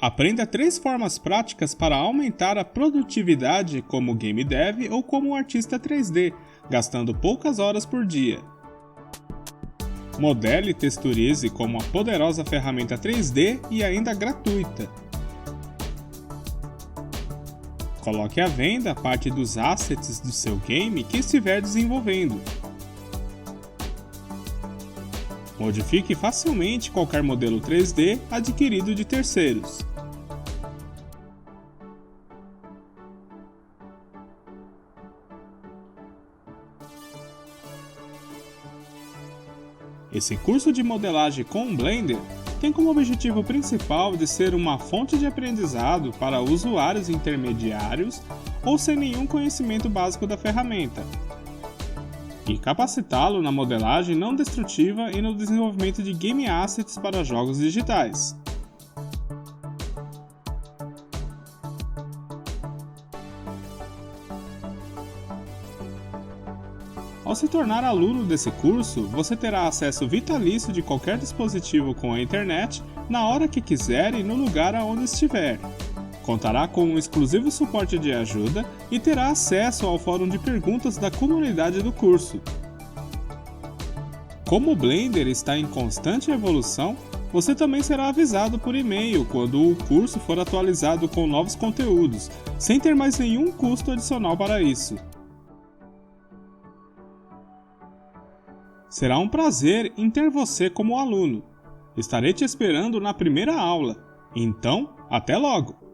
Aprenda 3 formas práticas para aumentar a produtividade como game dev ou como artista 3D, gastando poucas horas por dia. Modele e texturize como uma poderosa ferramenta 3D e ainda gratuita. Coloque à venda parte dos assets do seu game que estiver desenvolvendo. Modifique facilmente qualquer modelo 3D adquirido de terceiros. Esse curso de modelagem com Blender tem como objetivo principal de ser uma fonte de aprendizado para usuários intermediários ou sem nenhum conhecimento básico da ferramenta, e capacitá-lo na modelagem não destrutiva e no desenvolvimento de game assets para jogos digitais. Ao se tornar aluno desse curso, você terá acesso vitalício de qualquer dispositivo com a internet, na hora que quiser e no lugar aonde estiver. Contará com um exclusivo suporte de ajuda e terá acesso ao fórum de perguntas da comunidade do curso. Como o Blender está em constante evolução, você também será avisado por e-mail quando o curso for atualizado com novos conteúdos, sem ter mais nenhum custo adicional para isso. Será um prazer em ter você como aluno. Estarei te esperando na primeira aula. Então, até logo!